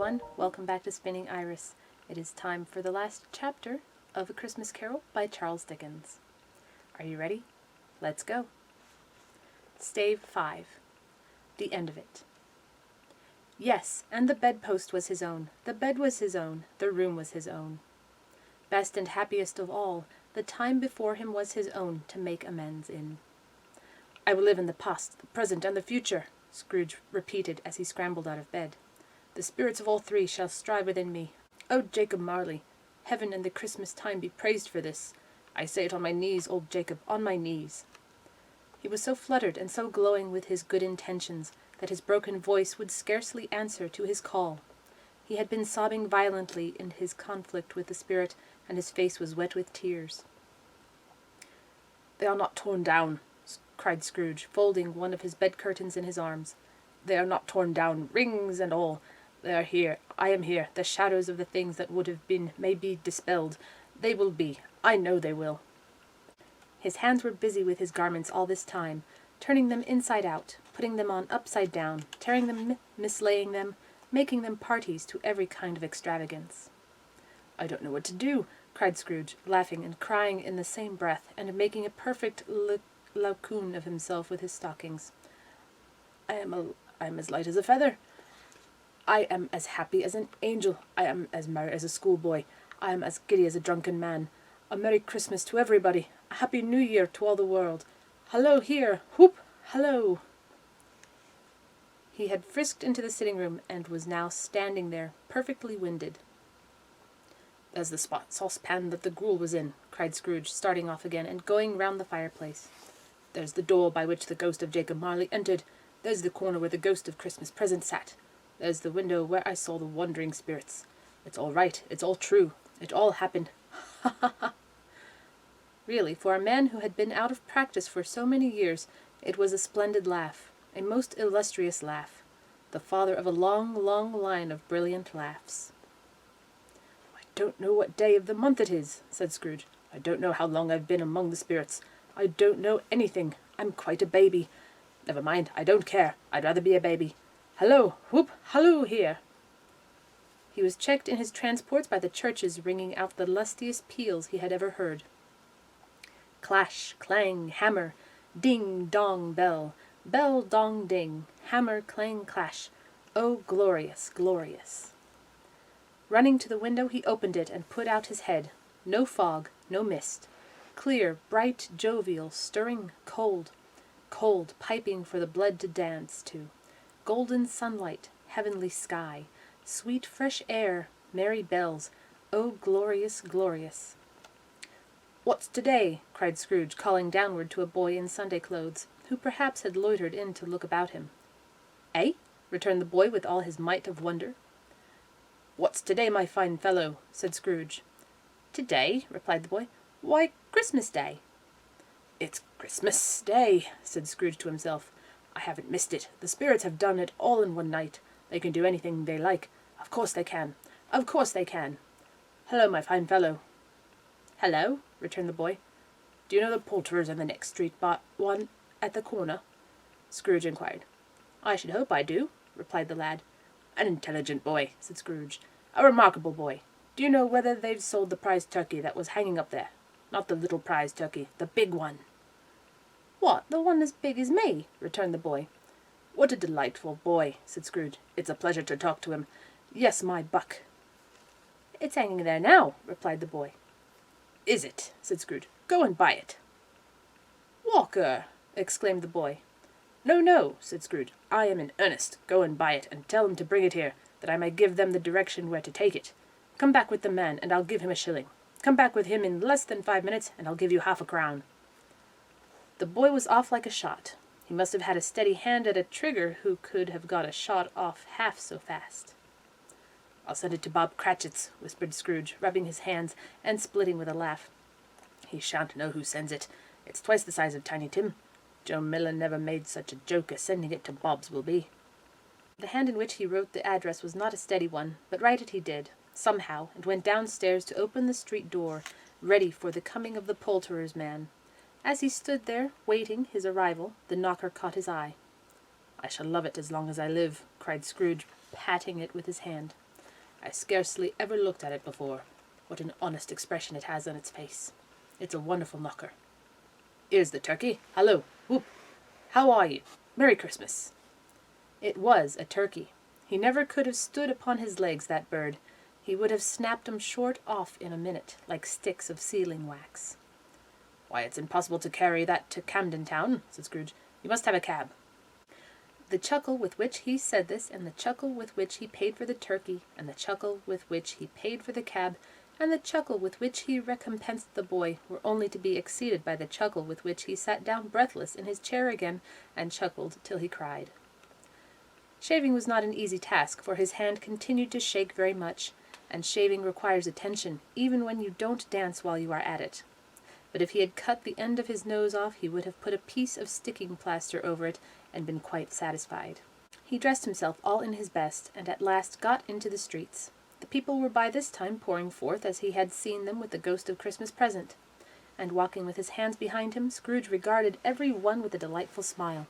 everyone, welcome back to Spinning Iris. It is time for the last chapter of A Christmas Carol by Charles Dickens. Are you ready? Let's go. Stave 5. The end of it. Yes, and the bedpost was his own, the bed was his own, the room was his own. Best and happiest of all, the time before him was his own to make amends in. I will live in the past, the present, and the future, Scrooge repeated as he scrambled out of bed. The spirits of all three shall strive within me. O Jacob Marley, heaven and the Christmas time be praised for this. I say it on my knees, old Jacob, on my knees. He was so fluttered and so glowing with his good intentions that his broken voice would scarcely answer to his call. He had been sobbing violently in his conflict with the spirit, and his face was wet with tears. They are not torn down, cried Scrooge, folding one of his bed curtains in his arms. They are not torn down, rings and all. They are here. I am here. The shadows of the things that would have been may be dispelled. They will be. I know they will. His hands were busy with his garments all this time, turning them inside out, putting them on upside down, tearing them, mislaying them, making them parties to every kind of extravagance. I don't know what to do, cried Scrooge, laughing and crying in the same breath, and making a perfect laocoon of himself with his stockings. I am as light as a feather. I am as happy as an angel. I am as merry as a schoolboy. I am as giddy as a drunken man. A Merry Christmas to everybody. A Happy New Year to all the world. Hallo here! Whoop! Hallo! He had frisked into the sitting room and was now standing there, perfectly winded. There's the saucepan that the gruel was in, cried Scrooge, starting off again and going round the fireplace. There's the door by which the ghost of Jacob Marley entered. There's the corner where the ghost of Christmas Present sat. There's the window where I saw the wandering spirits. It's all right. It's all true. It all happened. Ha ha ha. Really, for a man who had been out of practice for so many years, it was a splendid laugh, a most illustrious laugh, the father of a long, long line of brilliant laughs. I don't know what day of the month it is, said Scrooge. I don't know how long I've been among the spirits. I don't know anything. I'm quite a baby. Never mind, I don't care. I'd rather be a baby. Hallo, whoop, halloo here. He was checked in his transports by the churches ringing out the lustiest peals he had ever heard. Clash, clang, hammer, ding, dong, bell, bell, dong, ding, hammer, clang, clash. Oh, glorious, glorious. Running to the window, he opened it and put out his head. No fog, no mist. Clear, bright, jovial, stirring, cold, cold, piping for the blood to dance to. Golden sunlight, heavenly sky, sweet fresh air, merry bells. Oh, glorious, glorious. What's today? Cried Scrooge, calling downward to a boy in Sunday clothes, who perhaps had loitered in to look about him. Eh? Returned the boy with all his might of wonder. What's today, my fine fellow? Said Scrooge. Today? Replied the boy. Why, Christmas Day. It's Christmas Day, said Scrooge to himself. I haven't missed it. The spirits have done it all in one night. They can do anything they like. Of course they can. Of course they can. Hello, my fine fellow. Hello, returned the boy. Do you know the poulterers in the next street but one at the corner? Scrooge inquired. I should hope I do, replied the lad. An intelligent boy, said Scrooge. A remarkable boy. Do you know whether they've sold the prize turkey that was hanging up there? Not the little prize turkey, the big one. What, the one as big as me? Returned the boy. What a delightful boy, said Scrooge. It's a pleasure to talk to him. Yes, my buck. It's hanging there now, replied the boy. Is it? Said Scrooge. Go and buy it. Walker, exclaimed the boy. No, no, said Scrooge. I am in earnest. Go and buy it, and tell them to bring it here, that I may give them the direction where to take it. Come back with the man, and I'll give him a shilling. Come back with him in less than 5 minutes, and I'll give you half a crown. The boy was off like a shot. He must have had a steady hand at a trigger who could have got a shot off half so fast. I'll send it to Bob Cratchit's, whispered Scrooge, rubbing his hands and splitting with a laugh. He shan't know who sends it. It's twice the size of Tiny Tim. Joe Miller never made such a joke as sending it to Bob's will be. The hand in which he wrote the address was not a steady one, but write it he did, somehow, and went downstairs to open the street door, ready for the coming of the poulterer's man. As he stood there, waiting his arrival, the knocker caught his eye. I shall love it as long as I live, cried Scrooge, patting it with his hand. I scarcely ever looked at it before. What an honest expression it has on its face. It's a wonderful knocker. Here's the turkey. Hallo. Whoop. How are you? Merry Christmas. It was a turkey. He never could have stood upon his legs, that bird. He would have snapped 'em short off in a minute, like sticks of sealing wax. Why, it's impossible to carry that to Camden Town, said Scrooge. You must have a cab. The chuckle with which he said this, and the chuckle with which he paid for the turkey, and the chuckle with which he paid for the cab, and the chuckle with which he recompensed the boy, were only to be exceeded by the chuckle with which he sat down breathless in his chair again, and chuckled till he cried. Shaving was not an easy task, for his hand continued to shake very much, and shaving requires attention, even when you don't dance while you are at it. But if he had cut the end of his nose off, he would have put a piece of sticking plaster over it, and been quite satisfied. He dressed himself all in his best, and at last got into the streets. The people were by this time pouring forth, as he had seen them with the ghost of Christmas present. And walking with his hands behind him, Scrooge regarded every one with a delightful smile.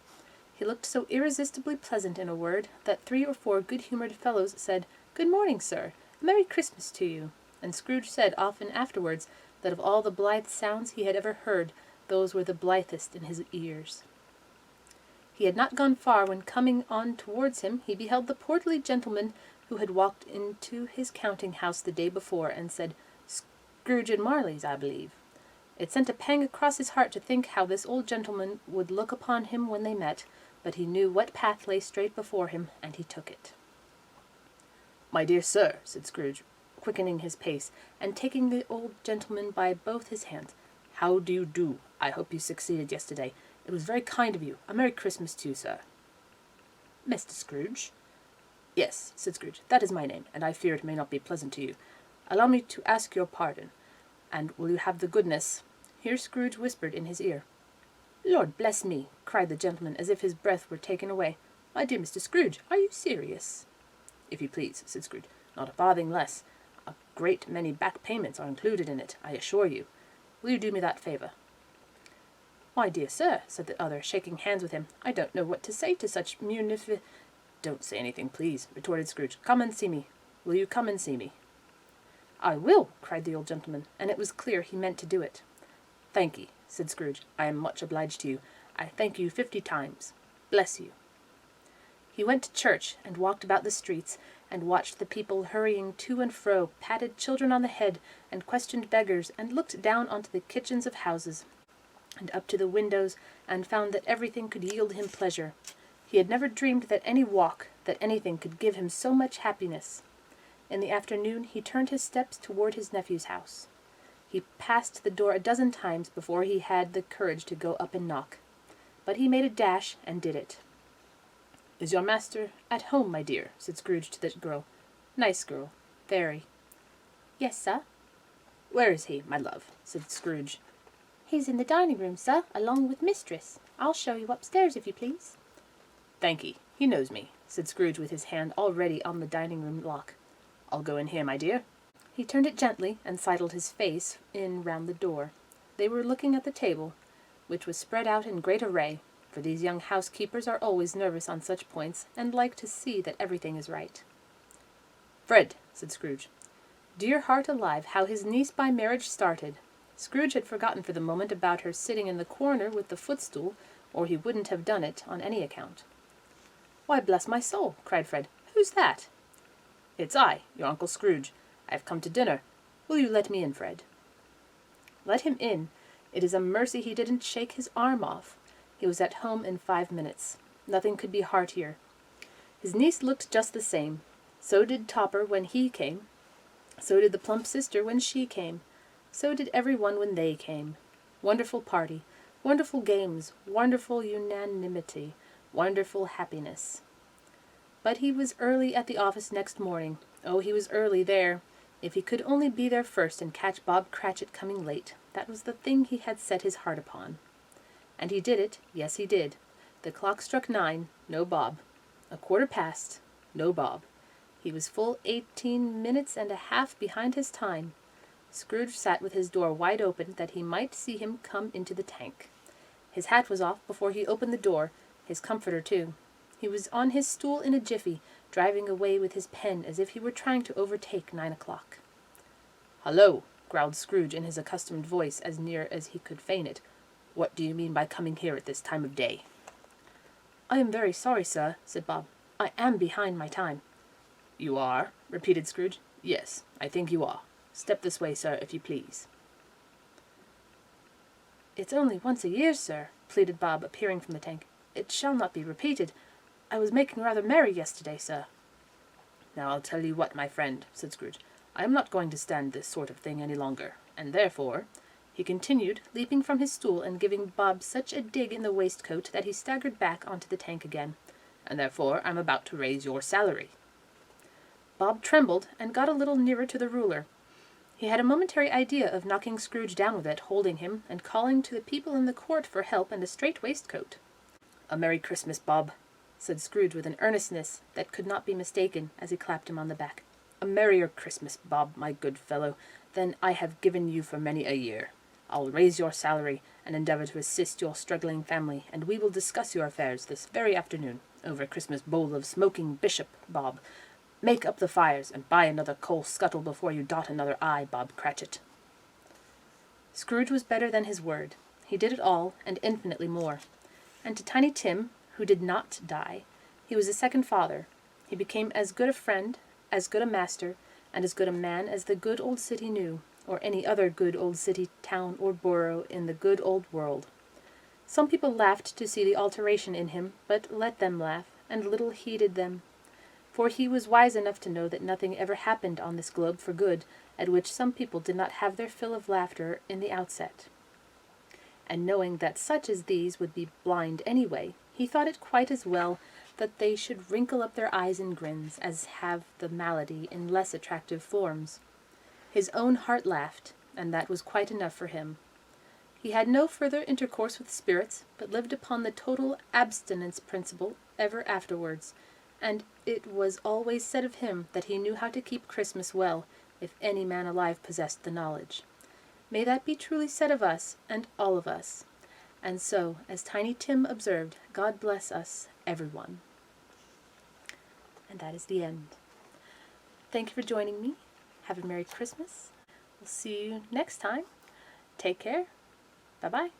He looked so irresistibly pleasant, in a word, that 3 or 4 good-humoured fellows said, "Good morning, sir. A Merry Christmas to you." And Scrooge said often afterwards that of all the blithe sounds he had ever heard, those were the blithest in his ears. He had not gone far when, coming on towards him, he beheld the portly gentleman who had walked into his counting-house the day before, and said, "Scrooge and Marley's, I believe." It sent a pang across his heart to think how this old gentleman would look upon him when they met, but he knew what path lay straight before him, and he took it. "My dear sir," said Scrooge, quickening his pace, and taking the old gentleman by both his hands, "how do you do? I hope you succeeded yesterday. It was very kind of you. A Merry Christmas to you, sir." "Mr. Scrooge?" "Yes," said Scrooge, "that is my name, and I fear it may not be pleasant to you. Allow me to ask your pardon, and will you have the goodness—" Here Scrooge whispered in his ear. "Lord bless me!" cried the gentleman, as if his breath were taken away. "My dear Mr. Scrooge, are you serious?" "If you please," said Scrooge, "not a farthing less. A great many back payments are included in it, I assure you. Will you do me that favour?" "My dear sir," said the other, shaking hands with him, "I don't know what to say to such "Don't say anything, please," retorted Scrooge. "Come and see me. Will you come and see me?" "I will," cried the old gentleman, and it was clear he meant to do it. "Thank ye," said Scrooge. "I am much obliged to you. I thank you 50 times. Bless you." He went to church, and walked about the streets, and watched the people hurrying to and fro, patted children on the head, and questioned beggars, and looked down onto the kitchens of houses, and up to the windows, and found that everything could yield him pleasure. He had never dreamed that any walk, that anything could give him so much happiness. In the afternoon he turned his steps toward his nephew's house. He passed the door a dozen times before he had the courage to go up and knock. But he made a dash, and did it. "Is your master at home, my dear?" said Scrooge to the girl. "Nice girl. Very." "Yes, sir." "Where is he, my love?" said Scrooge. "He's in the dining-room, sir, along with mistress. I'll show you upstairs, if you please." "Thankee. He knows me," said Scrooge, with his hand already on the dining-room lock. "I'll go in here, my dear." He turned it gently, and sidled his face in round the door. They were looking at the table, which was spread out in great array, for these young housekeepers are always nervous on such points, and like to see that everything is right. "Fred," said Scrooge. Dear heart alive, how his niece by marriage started! Scrooge had forgotten for the moment about her sitting in the corner with the footstool, or he wouldn't have done it on any account. "Why, bless my soul!" cried Fred. "Who's that?" "It's I, your Uncle Scrooge. I have come to dinner. Will you let me in, Fred?" Let him in! It is a mercy he didn't shake his arm off. He was at home in 5 minutes. Nothing could be heartier. His niece looked just the same. So did Topper when he came. So did the plump sister when she came. So did every one when they came. Wonderful party, wonderful games, wonderful unanimity, wonderful happiness. But he was early at the office next morning. Oh, he was early there. If he could only be there first and catch Bob Cratchit coming late, that was the thing he had set his heart upon. And he did it, yes he did. The clock struck 9, no Bob. 1/4 past, no Bob. He was full 18 minutes and a half behind his time. Scrooge sat with his door wide open that he might see him come into the tank. His hat was off before he opened the door, his comforter too. He was on his stool in a jiffy, driving away with his pen as if he were trying to overtake 9 o'clock. "Hullo," growled Scrooge in his accustomed voice, as near as he could feign it. "What do you mean by coming here at this time of day?" "I am very sorry, sir," said Bob. "I am behind my time." "You are?" repeated Scrooge. "Yes, I think you are. Step this way, sir, if you please." "It's only once a year, sir," pleaded Bob, appearing from the tank. "It shall not be repeated. I was making rather merry yesterday, sir." "Now I'll tell you what, my friend," said Scrooge. "I am not going to stand this sort of thing any longer, and therefore," he continued, leaping from his stool and giving Bob such a dig in the waistcoat that he staggered back onto the tank again, "and therefore I'm about to raise your salary." Bob trembled and got a little nearer to the ruler. He had a momentary idea of knocking Scrooge down with it, holding him, and calling to the people in the court for help and a straight waistcoat. "A Merry Christmas, Bob," said Scrooge with an earnestness that could not be mistaken, as he clapped him on the back. "A merrier Christmas, Bob, my good fellow, than I have given you for many a year. I'll raise your salary, and endeavour to assist your struggling family, and we will discuss your affairs this very afternoon, over a Christmas bowl of smoking bishop, Bob. Make up the fires, and buy another coal scuttle before you dot another I, Bob Cratchit." Scrooge was better than his word. He did it all, and infinitely more. And to Tiny Tim, who did not die, he was a second father. He became as good a friend, as good a master, and as good a man as the good old city knew, or any other good old city, town, or borough in the good old world. Some people laughed to see the alteration in him, but let them laugh, and little heeded them. For he was wise enough to know that nothing ever happened on this globe for good, at which some people did not have their fill of laughter in the outset. And knowing that such as these would be blind anyway, he thought it quite as well that they should wrinkle up their eyes in grins, as have the malady in less attractive forms. His own heart laughed, and that was quite enough for him. He had no further intercourse with spirits, but lived upon the total abstinence principle ever afterwards, and it was always said of him that he knew how to keep Christmas well, if any man alive possessed the knowledge. May that be truly said of us, and all of us. And so, as Tiny Tim observed, God bless us, everyone. And that is the end. Thank you for joining me. Have a Merry Christmas. We'll see you next time. Take care. Bye-bye.